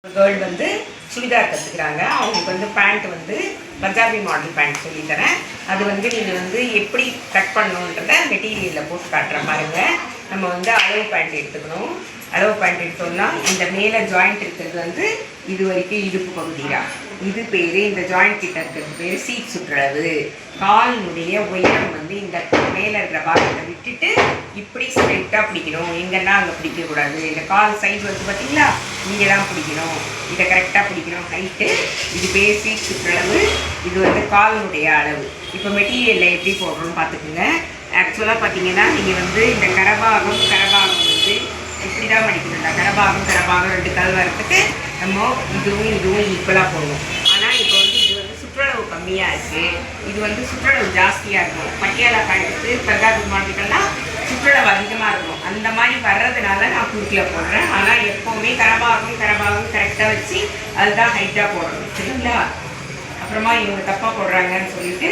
Girl வந்து சுடிதார் கற்றுக்குறாங்க. அவங்களுக்கு வந்து பேண்ட் வந்து பஞ்சாபி மாடல் பேண்ட் சொல்லித்தரேன். அது வந்து நீங்கள் வந்து எப்படி கட் பண்ணணுன்றத மெட்டீரியலில் போட்டு காட்டுற பாருங்க. நம்ம வந்து அளவு பேண்ட் எடுத்துக்கணும். அளவு பேண்ட் எடுத்தோம்னா இந்த மேலே ஜாயிண்ட் இருக்கிறது வந்து இது வரைக்கும் இடுப்பு பகுதியா, இது பேர் இந்த ஜாயிண்ட் கிட்ட இருக்கிறது பேர் சீட் சுற்றளவு. காலினுடைய உயரம் வந்து இந்த மேலே இருக்கிற பாகத்தை விட்டுட்டு இப்படி ஸ்ட்ரெயிட்டாக பிடிக்கணும். எங்கன்னா அங்கே பிடிக்கக்கூடாது. இந்த கால் சைடு வந்து பார்த்தீங்களா, இங்கே தான் பிடிக்கணும். இதை கரெக்டாக பிடிக்கணும். ஹைட்டு இது பேர் சீட் சுற்றளவு. இது வந்து காலினுடைய அளவு. இப்போ மெட்டீரியலில் எப்படி போடுறோன்னு பார்த்துக்குங்க. ஆக்சுவலாக பார்த்தீங்கன்னா நீங்கள் வந்து இந்த கரபாகம் வந்து இப்படி தான் மடிக்கணும். கரபாகம் ரெண்டு கல் வரத்துக்கு நம்ம இதுவும் ஈக்குவலாக போடணும். ஆனால் இப்போ வந்து இது வந்து சுற்றளவு கம்மியாக இருக்குது, இது வந்து சுற்றளவு ஜாஸ்தியாக இருக்கும். பட்டியாலா காட்டுக்கு பஞ்சாபி மாடலுக்கெல்லாம் சுற்றளவு அதிகமாக இருக்கும். அந்த மாதிரி வர்றதுனால நான் குறுக்கில் போடுறேன். ஆனால் எப்போவுமே கரபாகம் கரெக்டாக வச்சு அதுதான் ஹைட்டாக போடணும். சரிங்களா? அப்புறமா இவங்க தப்பாக போடுறாங்கன்னு சொல்லிட்டு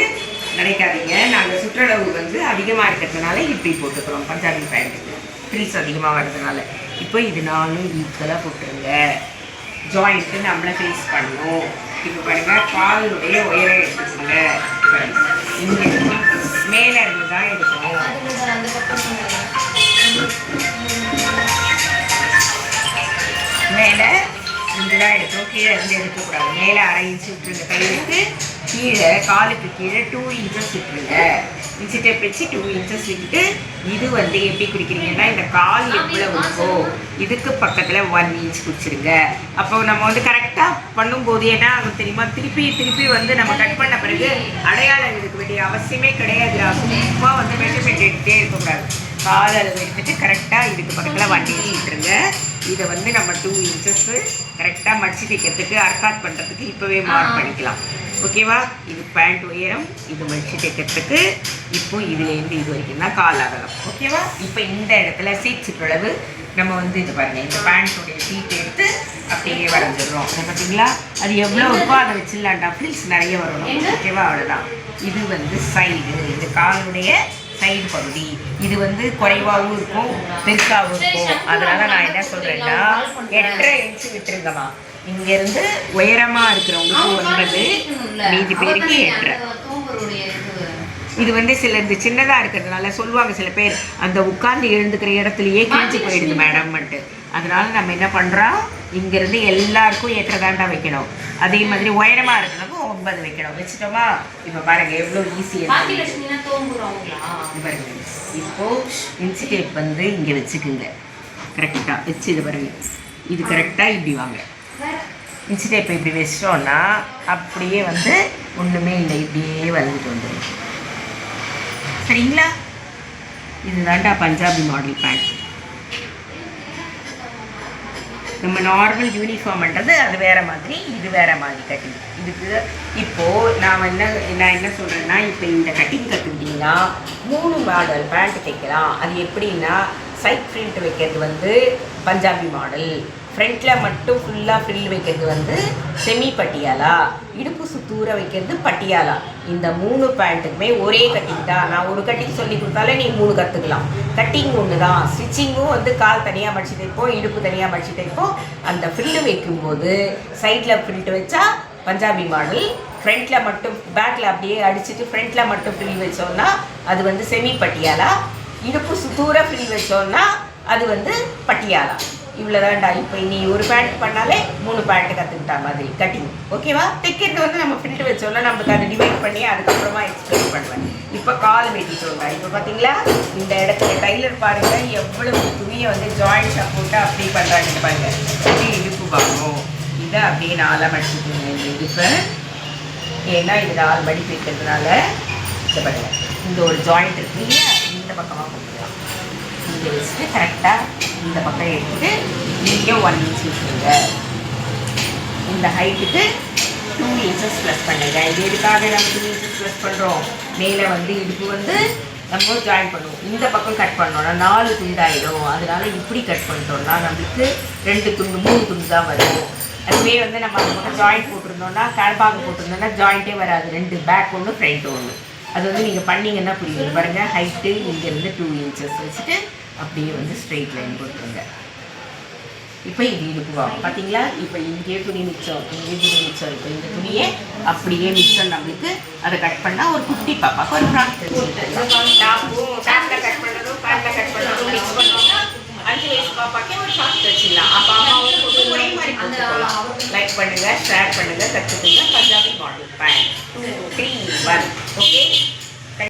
நினைக்காதீங்க. நாங்கள் சுற்றளவு வந்து அதிகமாக இருக்கிறதுனால இப்படி போட்டுக்கிறோம். பஞ்சாபி பேண்ட்டுக்கு ஃப்ரீஸ் அதிகமாக வர்றதுனால. இப்போ இது நானும் ஈக்குவலாக போட்டுருங்க. ஜாயிண்ட்டு நம்மளை ஃபேஸ் பண்ணணும். இப்போ பாருங்கள், காலினுடைய உயரம் எடுத்துக்கோங்க. இங்கே மேலே இருந்து தான் எடுக்கணும். மேலே இருந்து தான் எடுக்கணும், கீழே இருந்து எடுக்கக்கூடாது. மேலே 1/2 இன்ச்சு விட்டுருங்க. கையிலுக்கு கீழே காலுக்கு கீழே 2 இன்ச்சஸ் விட்டுருங்க. இன்ச்சு டேப் வச்சு 2 இன்ச்சஸ் விட்டுட்டு இது வந்து எப்படி குடிக்கிறீங்கன்னா, இந்த கால் எவ்வளவு இருக்கோ இதுக்கு பக்கத்தில் 1 இன்ச் குடிச்சிருங்க. அப்போ நம்ம வந்து கரெக்டாக பண்ணும்போது என்ன ஆகும் தெரியுமா, திருப்பி வந்து நம்ம கட் பண்ண பிறகு அடையாளம் எடுக்க வேண்டிய அவசியமே கிடையாது. சும்மா வந்து மெஷர்மெண்ட் எடுத்துகிட்டே இருக்கக்கூடாது. கால் அளவு எடுத்துட்டு கரெக்டாக இதுக்கு பக்கத்தில் 1 இன்ச் விட்டுருங்க. இதை வந்து நம்ம 2 இன்ச்சஸ் கரெக்டாக மடிச்சு தைக்கிறதுக்கு அர்க்காட் பண்ணுறதுக்கு இப்போவே மார்க் பண்ணிக்கலாம். ஓகேவா? இது பேண்ட் உயரம், இது மடிச்சு தைக்கிறதுக்கு. இப்போ இதுலேருந்து இது வரைக்கும் தான் கால் அகலம். ஓகேவா? இப்போ இந்த இடத்துல சீட் சுற்றளவு நம்ம வந்து இது பாருங்கள், இந்த பேண்ட்டுடைய சீட் எடுத்து அப்படியே வரைஞ்சிடுறோம். பார்த்தீங்களா? அது எவ்வளோ இருக்கோ அதை வச்சிடலாண்டா. ஃப்ரில்ஸ் நிறைய வரணும். ஓகேவா? அவ்வளோதான். இது வந்து சைடு, இது காலுடைய சைடு பகுதி. இது வந்து குறைவாகவும் இருக்கும், பெருசாகவும் இருக்கும். அதனால நான் என்ன சொல்கிறேன்னா, 8.5 இன்ச்சு விட்டுருங்கம்மா. இங்கேருந்து உயரமாக இருக்கிறவங்களுக்கு 9, மீதி பேருக்கு 8.5. இது வந்து சிலது சின்னதாக இருக்கிறதுனால சொல்லுவாங்க சில பேர், அந்த உட்கார்ந்து எழுந்துக்கிற இடத்துலையே கிழிச்சு போயிடுது மேடம்ன்ட்டு. அதனால நம்ம என்ன பண்ணுறோம், இங்கேருந்து எல்லாருக்கும் 8.5 வைக்கணும். அதே மாதிரி உயரமாக இருக்கிறவங்க 9 வைக்கணும். வச்சுட்டோமா? இப்போ பாருங்கள் எவ்வளோ ஈஸியாக பாருங்க. இப்போது இன்ச்சு டேப் வந்து இங்கே வச்சுக்குங்க. கரெக்டாக வச்சு இது பாருங்கள், இது கரெக்டாக இப்படி வாங்க. இன்ச்சு டேப் இப்படி வச்சிட்டோன்னா அப்படியே வந்து ஒன்றுமே இல்லை, இப்படியே வரைஞ்சிட்டு வந்துடும். சரிங்களா? இதுதான்டா பஞ்சாபி மாடல் பேண்ட். நம்ம நார்மல் யூனிஃபார்ம்ன்றது அது வேறு மாதிரி, இது வேறு மாதிரி கட்டிங். இதுக்கு இப்போது நான் என்ன சொல்கிறேன்னா, இப்போ இந்த கட்டிங் கற்றுக்கிட்டிங்கன்னா 3 மாடல் பேண்ட் தைக்கலாம். அது எப்படின்னா, சைட் ஃப்ரிண்ட் வைக்கிறது வந்து பஞ்சாபி மாடல், ஃப்ரண்ட்டில் மட்டும் ஃபுல்லாக ஃப்ரில் வைக்கிறது வந்து செமி பட்டியாலா, இடுப்பு சுத்தூர வைக்கிறது பட்டியாலா. இந்த 3 பேண்ட்டுக்குமே ஒரே கட்டிங் தான். நான் ஒரு கட்டிங் சொல்லி கொடுத்தாலே நீ 3 கற்றுக்கலாம். கட்டிங் ஒன்று தான். ஸ்டிச்சிங்கும் வந்து கால் தனியாக மடிச்சு தைப்போம், இடுப்பு தனியாக மடிச்சு தைப்போம். அந்த ஃப்ரில் வைக்கும்போது சைடில் ஃப்ரில் வச்சா பஞ்சாபி மாடல், ஃப்ரண்ட்டில் மட்டும் பேக்கில் அப்படியே அடிச்சுட்டு ஃப்ரண்ட்டில் மட்டும் ஃப்ரில் வச்சோன்னா அது வந்து செமி பட்டியாலா, இடுப்பு சுத்தூர ஃப்ரில் வச்சோன்னா அது வந்து பட்டியாலா. இவ்வளோதான்டா. இப்போ நீ ஒரு பேண்ட் பண்ணாலே 3 பேண்ட்டு கற்றுக்கிட்டா மாதிரி கட்டிங். ஓகேவா? தைக்கிறது வந்து நம்ம ஃப்ரிண்ட் வச்சோன்னா நம்மளுக்கு அதை டிவைட் பண்ணி அதுக்கப்புறமா எக்ஸ்பிளைன் பண்ணுவேன். இப்போ கால் வெட்டிட்டோங்க. இப்போ பார்த்தீங்களா, இந்த இடத்துல டைலர் பாருங்கள் எவ்வளவு துணியை வந்து ஜாயிண்ட் போட்டு அப்படி பண்ணுறாங்க பாருங்கள். அப்படியே இடுப்பு வாங்கும். இதை அப்படியே 4 மடிச்சுக்கோங்க இந்த இடுப்பை. ஏன்னா இது 4 மடிப்பு இருக்கிறதுனால இதை பாருங்கள், இந்த ஒரு ஜாயிண்ட் இருக்கு இல்லையா, இந்த பக்கமாக கொடுக்கலாம். இங்கே வச்சுட்டு கரெக்டாக இந்த பக்கம் எடுத்துட்டு இங்கே 1 இன்ச் விட்டுருங்க. இந்த ஹைட்டுக்கு 2 இன்ச்சஸ் ப்ளஸ் பண்ணுங்க. இது எதுக்காக நம்ம 2 இன்ச்சஸ் ப்ளஸ் பண்ணுறோம், மேலே வந்து இடுப்பு வந்து நம்ம ஜாயின் பண்ணுவோம். இந்த பக்கம் கட் பண்ணோன்னா 4 துண்டாயிடும். அதனால இப்படி கட் பண்ணிட்டோம்னா நம்மளுக்கு 2 துண்டு 3 துண்டு தான் வரும். அதுவே வந்து நம்ம அந்த பக்கம் ஜாயிண்ட் போட்டிருந்தோம்னா, கரபாகம் போட்டிருந்தோம்னா ஜாயிண்ட்டே வராது. 2 பேக் ஒன்று ஃப்ரண்ட் ஒன்று. அது வந்து நீங்கள் பண்ணிங்கன்னா புரியுது பாருங்கள். ஹைட்டு இங்கேருந்து 2 இன்ச்சஸ் வச்சுட்டு அப்படியே வந்து ஸ்ட்ரெயிட் லைன் போட்டுருங்க. இப்போ இது இருக்குவோம் பார்த்தீங்களா? இப்போ இங்கே துணி மிச்சம், இங்கே துணி மிச்சம். இப்போ இந்த துணியை அப்படியே மிச்சம் நம்மளுக்கு அதை கட் பண்ணால் ஒரு குட்டி பாப்பாவுக்கு ஒரு ஃப்ராக் டாப்பும் பேண்டில் கட் பண்ணுறதும் பேண்டில் கட் பண்ணுறதும் மிக்ஸ் பண்ணோம்னா 5 வயசு பாப்பாக்கே ஒரு ஃப்ராக் தைச்சிடலாம். அப்போ அம்மாவும் ஒரே மாதிரி போட்டுக்கலாம். லைக் பண்ணுங்கள், ஷேர் பண்ணுங்கள், கற்றுக்குங்க. Punjabi model pant 2, 3, 1. ஓகே.